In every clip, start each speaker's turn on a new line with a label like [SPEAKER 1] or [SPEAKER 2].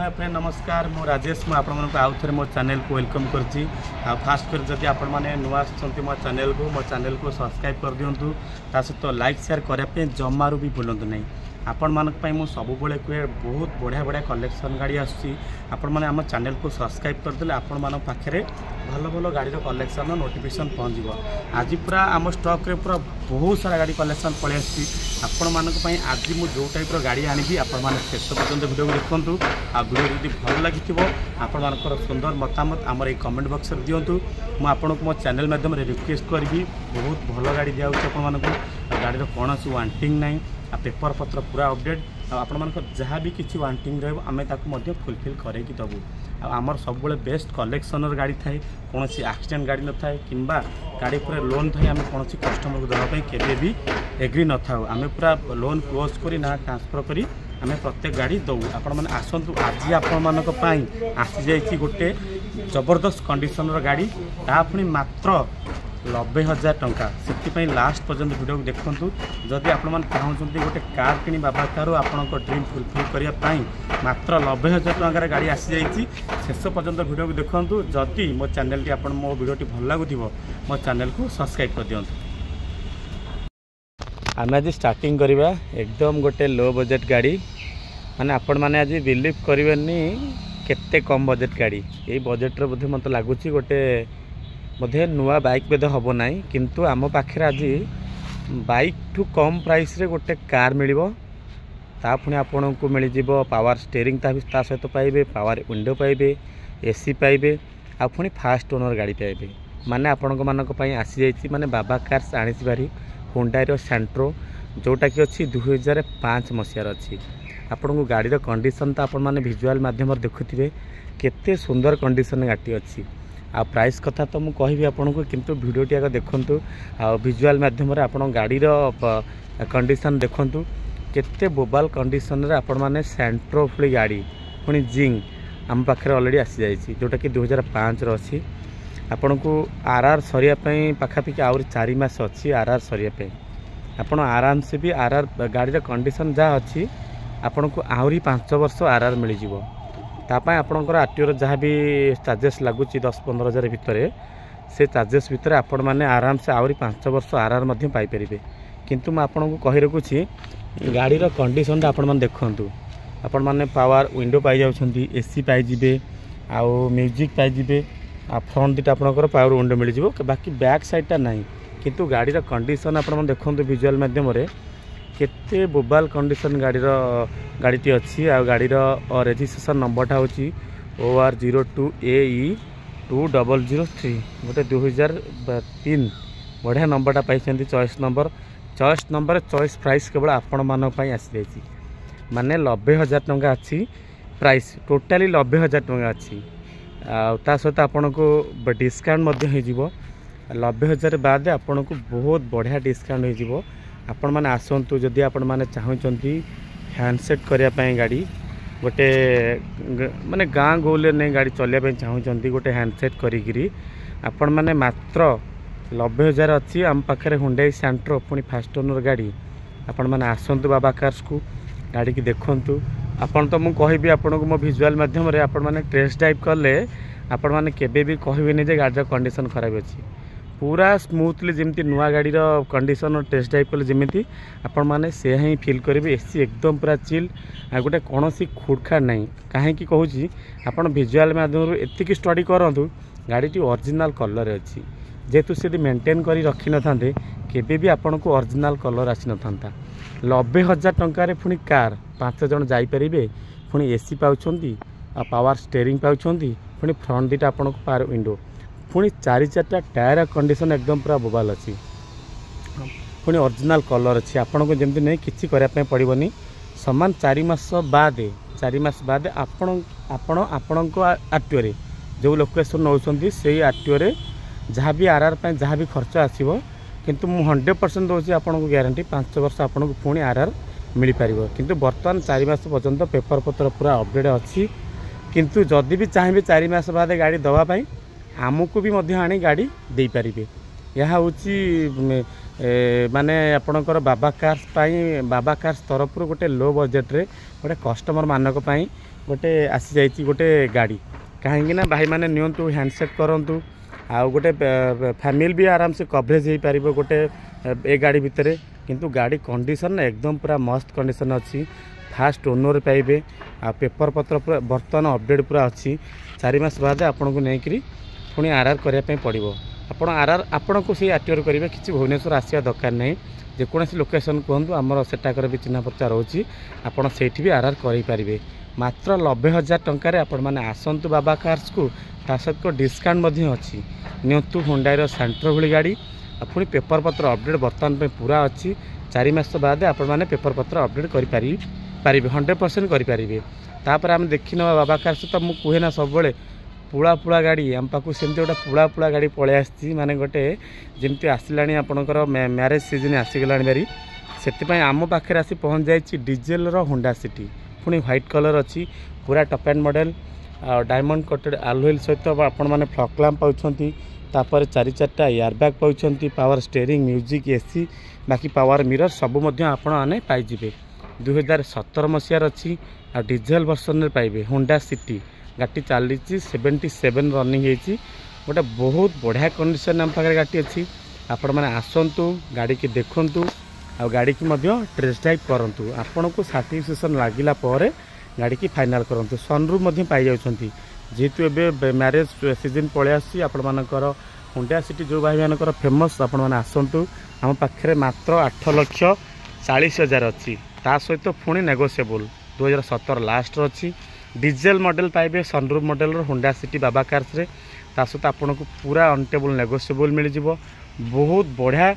[SPEAKER 1] Friend नमस्कार मु राजेश मु आपण आउ थे मो चैनल को वेलकम करछि। फास्ट कर जदि आपण माने नुआ आछंती मो चैनल को सब्सक्राइब कर दियंतु ता सहित लाइक शेयर करया पे जमारू भी भूलंतु नहीं। आपण मानक पई मु सब बेले कहे बहुत बढ़िया बढ़िया कलेक्शन गाड़ी आछि। आपण माने हम चैनल को सब्सक्राइब कर देले आपण मानक पाखरे भलो भलो गाड़ी रो कलेक्शन नोटिफिकेशन पहुंच जिवो। आज पूरा आम स्टॉक रे पूरा बहुत सारा गाड़ी कलेक्शन पळे आछि। आपण मानक पई आज मु जो टाइप रो गाड़ी आनिबी आपण माने शेष पर्यंत वीडियो को देखंतु। आ वीडियो जदि भल लागिथिबो आपण मानकर सुंदर मतामत हमर ए कमेंट बॉक्स रे दियंतु। मु आपण को मो चैनल माध्यम रे रिक्वेस्ट करबी बहुत भलो गाड़ी दिया होछ। आपण मानक गाड़ी रो कोनोसी वांटिंग नाही आ पेपर पत्र पूरा अपडेट आपण मानकर जहाँ भी किसी वांटिंग रहबो आमे ताकू मध्ये फुलफिल करे कि दबु। आमर सब बेस्ट कलेक्शनर गाड़ी थाए कौन एक्सीडेंट गाड़ी न थाए किंबा गाड़ी पूरा लोन थाए आम कौन कस्टमर को देवाई केबे भी एग्री न था। आम पूरा लोन क्लोज करी ना ट्रांसफर करी आम प्रत्येक गाड़ी दऊ। आपण माने आसंतु आज आपण मानक पई आसी जाईची गोटे जबरदस्त कंडीशनर गाड़ी ता पुणी मात्र 90,000 टंका। से लास्ट पर्यंत वीडियो को देखंतु। जदि आपण माने चाहउछंती गोटे कार किनी बाबा कार आपनको ड्रीम फुलफिल करिया पई मात्र 90,000 टंका गाड़ी आसी जाईची। शेष पर्यंत वीडियो को देखंतु। जदि मो चैनल टी आपण मो वीडियो टी भल लागुथिबो मो चैनल को सब्सक्राइब कर दियंतु। आम आज स्टार्टिंग करवा एकदम गोटे लो बजेट गाड़ी माने आपण माने आज बिलीव करिवेनी केते कम बजेट गाड़ी ये बजेट रो बोधे मत लागुची गोटे बोधे नुआ बाइक बेद हम ना किंतु आम पाखे आज बाइक ठू कम प्राइस रे गोटे कार मिलिबो। ता पुणी आपन को मिल जिवो पावर स्टीयरिंग ता सहित पाइबे पावर विंडो पाइबे एसी पाइबे आ पुणी फास्ट ओनर गाड़ी पाइबे। माने आपण मानक पई आसी जाईची माने बाबा कार्स आनीची बारी हुंडई रो सेंट्रो जोटा कि अच्छी 2005 मसीहार अच्छी। आपण को गाड़ी रो कंडीशन तो आपण माने विजुअल माध्यम देखुथिबे केते सुंदर कंडीशन गाड़ी अच्छी। आ प्राइस कथा तो मुझे कहबी आपन को किंतु वीडियो टी आगे देखंतु आ विजुअल माध्यम रे आपण गाड़ी रो कंडीशन देखंतु केते बोबाल कंडीशन रे आपण माने सेंट्रो फुली गाड़ी पुणी जिंग आम पाखे ऑलरेडी आसी जाइए जोटा कि 2005 रो अच्छी। आपण को आरआर सरिया पई पाखापाखि आउरी 4 मास अच्छी आरआर सरिया पई आपण आराम से भी आरआर गाड़ी रो कंडीशन जहाँ अच्छी आपण को आउरी 5 वर्ष आरआर मिल जिवो। तापाई आपणकर आरटीओ जहाँ भी चार्जेस लगुच 10-15 हज़ार भितर से चार्जेस भितर आपण मैंने आराम से आहरी 5 वर्ष आरआर पाइपर। किंतु मैं आपको कही रखुच्छी गाड़ी कंडीशन आपण मैंने देखु आपण मैंने पावर विंडो पाई जाउछंती एसी पाइबे आउ म्यूजिक पाइबे आ फ्रंट दीटा आपंकर पावर विंडो मिल जाव बाकी बैक साइडटा नहीं। किंतु गाड़ी कंडीशन आपण देखु विजुअल माध्यम केते बोबाल कंडीशन गाड़ी अच्छी। आ गाड़ी रजिस्ट्रेशन नंबरटा हूँ OR02AE 2003 गोटे 2003 बढ़िया नंबरटा पाई चॉइस नंबर चॉइस प्राइस केवल आपण मान आसी जाइए माने 90,000 टंका अच्छी प्राइस टोटाली 90,000 टंका अच्छी। ता सहित आपण को डिस्काउंट 90,000 बाद आपण को बहुत बढ़िया डिस्काउंट हो। आपण माने आसंतु जदि आपण माने चाहउचंती हैंडसेट करिया पई गाड़ी गोटे माने गाँ गौले नहीं गाड़ी चलिया पई चाहउचंती गोटे हैंडसेट करिगिरी आपण माने मात्र 90,000 अच्छी आम पाखे हुंडई सेंट्रो पुणी फास्ट ओनर गाड़ी आपण माने आसंतु बाबा कार्स को गाड़ी की देखंतु। आपण तो मु कहबी आपण को मो विजुअल माध्यम रे आपण माने टेस्ट ड्राइव करले आपण माने केबे भी कहबेनी जे गाड़ी कंडीशन खराब अछि। पूरा स्मूथली जमी नुआ गाड़ी कंडीशन टेस्ट ड्राइव कले जमी आपण माने से ही फील करेंगे। एसी एकदम पूरा चिल आ गोटे कौन खुड़खाड़ नहीं कहीं कहूँ आपड़ विजुअल माध्यम एतिक स्टडी करूँ गाड़ी ओरिजिनल कलर अच्छी जेहेतु से मेंटेन कर रखी न था केबे भी आपण को ओरिजिनल कलर आसी न था। 90,000 टंकार पुणी कार 5 जन जापर पुणी एसी पाँच पावर स्टीयरिंग पाँच पुणी फ्रंट दीटा आपण को पावर विंडो पुणी 4-4टा टायर कंडीशन एकदम पूरा बोबाल अच्छी पुणी ओरिजिनल कलर अच्छी। आपण को जमी नहीं किसी करने पड़ोनी समान 4 मास बाद आपण को आरटीओ जो लोकेशन नौकरी से आरटीओ जहाँ भी आरआर जहाँ भी खर्च आसो किंतु मु 100% दूसरी आपको ग्यारंटी 5 वर्ष आपको पुणी आरआर मिल पार। किंतु बर्तमान 4 मास पर्यंत पेपर पत्र पूरा अपडेट अच्छी। किंतु जदि भी चाहिए 4 मास बाद गाड़ी दवापाई आमको भी मध्य आनी गाड़ी दे पारिबे। यह हूँ माने आपणकर बाबा कार्स तरफ गोटे लो बजेट रे गोटे कस्टमर मानक गोटे आसी जाइए गोटे गाड़ी कहीं भाई मैंने नियंतु हैंडसेट करूँ आ गोटे फैमिली भी आराम से कवरेज हो पार गोटे ए गाड़ी भितर किंतु गाड़ी कंडीशन एकदम पूरा मस्त कंडीशन अच्छी फास्ट ओनर पाइबे आ पेपर पत्र पूरा बर्तमान अपडेट पूरा अच्छी 4 मास बाद आपन को नहीं पुणी आरआर करने पड़ो आप आरआर आपन को से आरटीआर करेंगे किसी भुवनेश्वर आसवा दरकार नहीं जेकोसी लोकेशन कहतु आमर सेटाकर भी चिन्ह परिचय रोचे आपड़ से भी आरआर करें मात्र 90,000 टंकार आपण मैंने आसतु बाबा कार्स को सहित डिस्काउंट अच्छी नियंतु हुंडाईर सेंट्रो भली गाड़ी पुणी पेपर पत्र अपडेट बर्तमान पूरा अच्छी 4 मास बाद आपण मैंने पेपर पत्र अपडेट करें 100% करेंगे तापर आम देखी ना बाबा कार्स तो मुझे कहे ना सब पुला पुला गाड़ी आम पाक सेमती गोटे पुला पुला गाड़ी पलि आसी माने गोटे जमी आसला आपणकर मैरेज सीजन आसीगला बारी से आम पाखे आसी पहुँच जाइए डीजेल होंडा सिटी पुणी व्हाइट कलर अच्छी पूरा टप एंड मॉडल डायमंड कटेड आलुएल सहित आपण मैंने फ्लक लैम्प पाँच 4 एयरबैग पाँच पावर स्टेयरिंग म्यूजिक एसी बाकी पावर मिरर सबू आपने पाइबे 2017 मसीहार अच्छी आ डीजेल वर्सन पाइबे होंडा सिटी गाड़ी चली 77 रनिंग होती गोटे बहुत बढ़िया कंडीशन आम पाखे गाड़ी अच्छी आपण मैंने आसतु गाड़ी की देखु आ गाड़ी की टेस्ट ड्राइव करूँ आपन को साटिस्फैक्शन लगिला गाड़ी की फाइनाल करूँ सनरूफ पाई जाती जेहेतु ए मैरेज सीजन पलि आसी आपर होंडा सिटी जो भाई मानकर फेमस आपण मैंने आसतु आम पाखे मात्र 8,40,000 अच्छी ता सहित पुणी नेगोशिएबल 2017 लास्ट अच्छी डीजेल मॉडल पाइबे sunroof model Honda City Baba cars रे ता सहित आपन को पूरा अनटेबल नेगोशिएबल मिल जिवो बहुत बढ़िया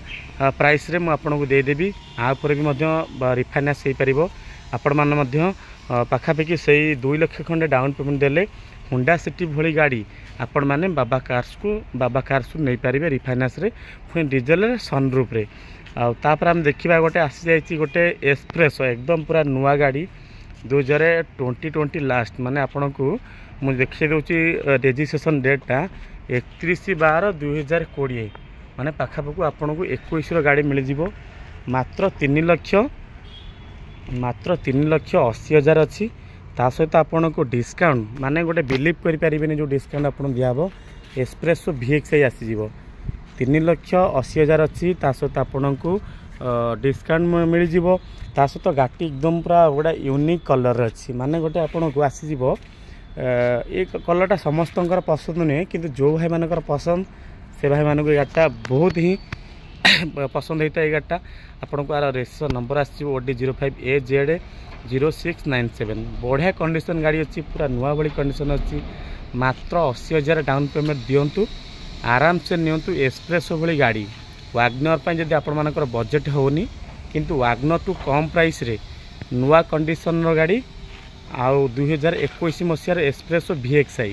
[SPEAKER 1] प्राइस रे आपन को देदेवी आपर भी रिफाइनान्स हो पार आपण मैंने पाखापाखि से 2 लाख खंडे डाउन पेमेंट देले होंडा सिटी भली गाड़ी आपण मैंने बाबा कार्स को नहीं पारे रिफाइनान्स रे पुणी डीजेल सनरूफ रे आपर आम देखा गोटे आसी जाइए गोटे एक्सप्रेसो एकदम पूरा नुआ गाड़ी 2020 लास्ट माने आपण को मुझे देखी दूसरी रेजिस्ट्रेशन डेटा 31/12/2020 माने पाखापाखि आपन को 21 गाड़ी मिल जिवो मात्र 3,80,000 अच्छी ता सहित आपन को डिस्काउंट माने गोटे बिलीव करें जो डिस्काउंट आपन दियाबो एक्सप्रेसो VXI आसीज 3,80,000 अच्छी ता सहित आपन को डिस्काउंट मिल जिवो ता सहित गाड़ी एकदम पूरा गोटे यूनिक कलर अच्छी माने गोटे आपन को आसीज ये कलरटा समस्त पसंद नुहे कि जो भाई मानकर पसंद से भाई मानक गाड़ीटा बहुत ही पसंद होता है। गाड़ीटा आपन को यार रेजिस्ट्रेशन नंबर आसी OD 05AZ 0697 बढ़िया कंडीशन गाड़ी अच्छी पूरा नुआ भली कंडीशन अच्छी मात्र 80,000 डाउन पेमेंट दिंतु आराम से नियंतु एक्सप्रेसो भली गाड़ी वागनर जदि आपण मानकर बजेट होनी किंतु वागनर टू कम प्राइस रे नुआ कंडीशन गाड़ी आउ 2021 मसीहार एक्सप्रेसो VXI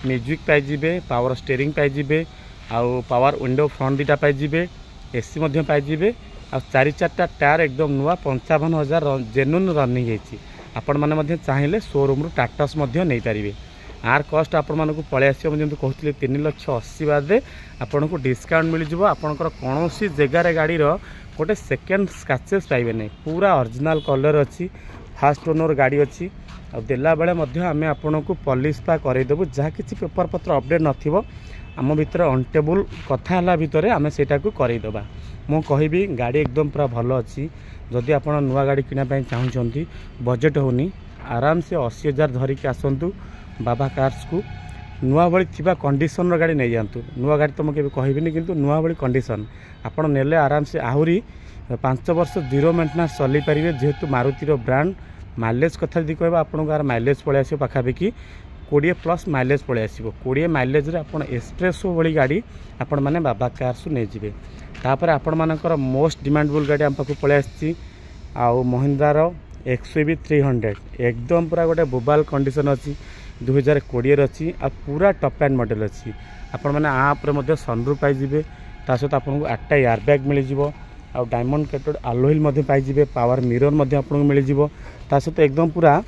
[SPEAKER 1] म्यूजिक पाइबे पावर स्टेयरिंग पाइबे आउ पावर विंडो फ्रंट दीटा पाइबे एसी पाइबे आ 4 टायर एकदम नुआ 55,000 जेन्युइन रनिंग होती आपण मैंने चाहिए शोरूम रू टाटस नहीं पारे आर कस्ट आपण मानक पलि आस जो कहते 3,80,000 बाद आपन को डिस्काउंट मिल जाव आपंकर कौन जगार गाड़ी गोटे सेकेंड स्क्रैचेस पाइबे नहीं पूरा ओरिजिनल कलर अच्छी फास्ट ओनर गाड़ी अच्छी आ देला बेले आम आपन को पॉलिश पा करदेबू जहाँ किसी पेपर पत्र अपडेट नथिबो आम भितर अनटेबल कथा भितर आम सेटा को करदेबा मु कहबी गाड़ी एकदम पूरा भल अच्छी जदि आप नुआ गाड़ी किनापी चाहूँगी बजेट होनी आराम से 80,000 धरिकी आसतु बाबा कार्स को नुआ भली थिबा कंडीशन गाड़ी नहीं जातु नुआ गाड़ी तो मुझे कहबी किंतु नुआ भली कंडीशन आपड़ नेले आराम से आहरी 5 वर्ष जीरो मेंटेनेंस चल पारे जेहेतु मारुतिर ब्रांड माइलेज कथा यदि कह आपको माइलेज पलि आस पाखापाखि 20+ माइलेज पलि आस 20 माइलेज रे आपण एक्सप्रेसो भली गाड़ी आपण मैंने बाबा कार्स नहीं जी तापर आपण मानकर मोस्ट डिमांडेबल गाड़ी आम पाक पलि आसी आउ महिंद्रार XUV 300 एकदम पूरा गोटे बोबाल कंडीशन अच्छी 2020 अच्छी आ पूरा टप एंड मॉडल अच्छी आपण मैंने आप्रे सनरूफ पाइबे ता सहित आपको 8 एयरबैग मिल जाव आ डायमंड कटेड आलुएल पाइबे पावर मिरर आपको मिल जाव ता सहित एकदम पूरा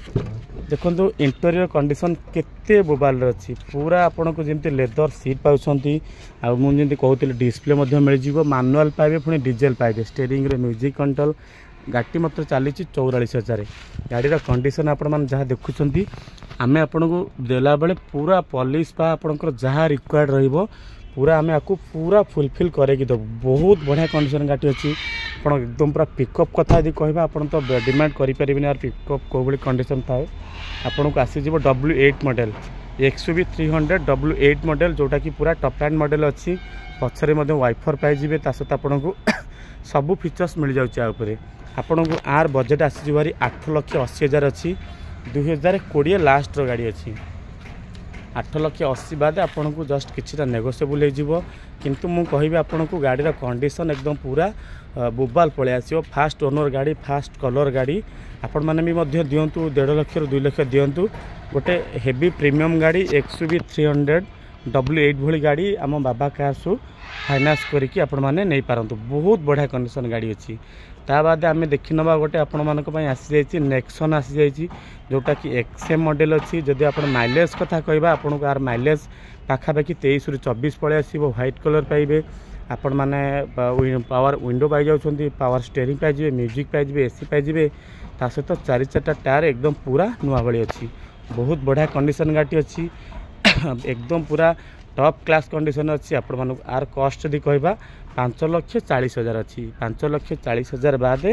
[SPEAKER 1] देखो इंटेरियर कंडीशन केते बोबाल अच्छी पूरा आपन को जमी लेदर सीट पाँच मुझे कहते डिस्प्ले मिल जाव मैनुअल पाइबे पुणी डीजेल पाइबे स्टेयरिंग रे म्यूजिक कंट्रोल गाड़ी मात्र चली 44,000। गाड़ी कंडीशन आपण मैंने जहाँ देखुं आम आपन को देला बेले पूरा पॉलिश पा आपंकर जहाँ रिक्वायर्ड रहिबो पूरा आम आपको पूरा फुलफिल करके देव। बहुत बढ़िया कंडीशन गाड़ी अच्छी आप एकदम पूरा पिकअप कथा यदि कह आप तो डिमांड करें यार पिकअप कौ भाई कंडीशन थाए आपन को आसीज W8 model XUV 300 W8 model जोटा कि पूरा टॉप एंड मॉडल अच्छी पछरे वाइफर पाइबे सहित आपन को सबू फीचर्स मिल जाऊँगे आपन को आर बजेट आसी 8,80,000 अच्छी 2020 लास्ट गाड़ी अच्छी 8,80,000 बाद आपन को जस्ट किसी नेगोशिएबल हो किंतु मु कहि आपन को गाड़ी कंडीशन एकदम पूरा बोबाल पळे आसीओ। फास्ट ओनर गाड़ी फास्ट कलर गाड़ी आपण माने भी मध्य दियंतु 1.5 लाख रु 2 लाख दियंतु गोटे हेवी प्रीमियम गाड़ी XUV 300 W8 भली गाड़ी आम बाबा कार्स फाइनान्स करके आपण माने नहीं पारंतु। बहुत बढ़िया कंडीशन गाड़ी अच्छी ता बाद आम देखि नबा गोटे आपण मानक पई आसी जाइछि नेक्सन आसी जाइछि जोटा कि XM मॉडल अच्छी। जदि आप माइलेज कथा कहबा आपन को आर माइलेज पाखापाखि 23 रु 24 पळे आसीबो। व्हाइट कलर पाइबे आपण माने पावर विंडो पाई जाउछंती पावर स्टीयरिंग पाइबे म्यूजिक पाइबे AC पाइबे ता सहित 4 टायर एकदम पूरा नुआ भली अच्छी। बहुत बढ़िया कंडीशन गाड़ी अच्छी एकदम पूरा टॉप क्लास कंडीशन अच्छी। आपण मानक आर कॉस्ट यदि कहबा 5,40,000 अच्छी 5,40,000 बाद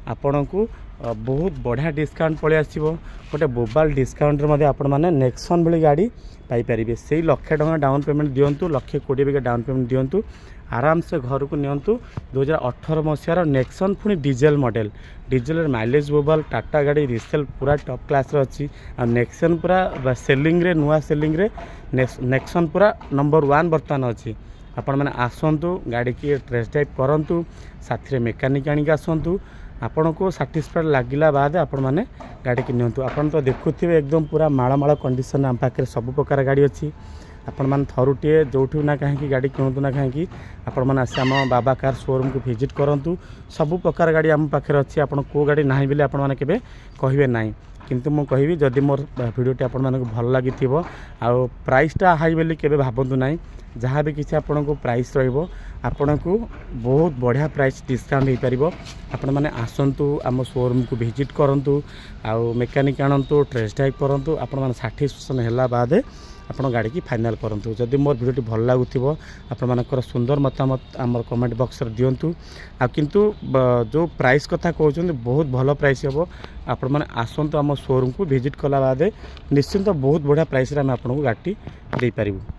[SPEAKER 1] आपण को बहुत बढ़िया डिस्काउंट पड़े आसो गोटे बोबाल डिस्काउंट आपण मैंने नेक्सन भली गाड़ी पाइपर से 1,00,000 टଙ୍କା डाउन पेमेंट दिंतु 1,20,000 डाउन पेमेंट दिंतु आराम से घर को नियंतु। 2018 मसीहार नेक्सन पुणी डीजेल मॉडल डीजेल माइलेज बोबाल टाटा गाड़ी रिसेल पूरा टॉप क्लास अच्छी आ नेक्सन पूरा सेलिंग रे नुआ सेलिंग रे नेक्सन पूरा नंबर 1 बर्तमान अच्छी। आपण मैंने आसतु गाड़ी की टेस्ट ड्राइव करूँ साथी मेकानिक आनिक आसतु आपण को साटिस्फाइड लगिला बाद आपण मैंने गाड़ी की नियंतु। आपण तो देखुथिबे एकदम पूरा माळमाळ कंडीशन आम पाखे सब प्रकार गाड़ी अच्छी आपण मैंने थरुटे जो ना कहीं गाड़ी किणु ना कहीं आपण मैंने आस आम बाबा कार शोरूम को विजिट करूँ सब प्रकार गाड़ी आम पाखे अच्छी आपण को गाड़ी ना बोले आपण मैंने केबे कहिबे नाही किंतु मु कहिबी जदि मोर वीडियोटी आपण मानक भल लगी आ प्राइसटा हाई बोली केबे भाबंतु नाही जहाँ भी किसी आपण को प्राइस रहिबो आपण को बहुत बढ़िया प्राइस डिस्काउंट हो पारिबो। आपण माने आसंतु आम शोरूम को विजिट करंतु आ मेकानिक आनंतु टेस्ट ड्राइव करंतु आपण माने सैटिस्फैक्शन हैला बाद आपण गाड़ी की फाइनल करंतु। जदि मोर वीडियोटी भल लागुथिबो आपण मानकर सुंदर मतामत आमर कमेंट बॉक्स रे दियंतु आ किंतु जो प्राइस कथा कहउछन बहुत भल प्राइस हेबो आपण माने आसंतु आम शोरूम को विजिट कला बाद निश्चिंत बहुत बढ़िया प्राइस रे हम आपण को गाड़ी दे पारिबो।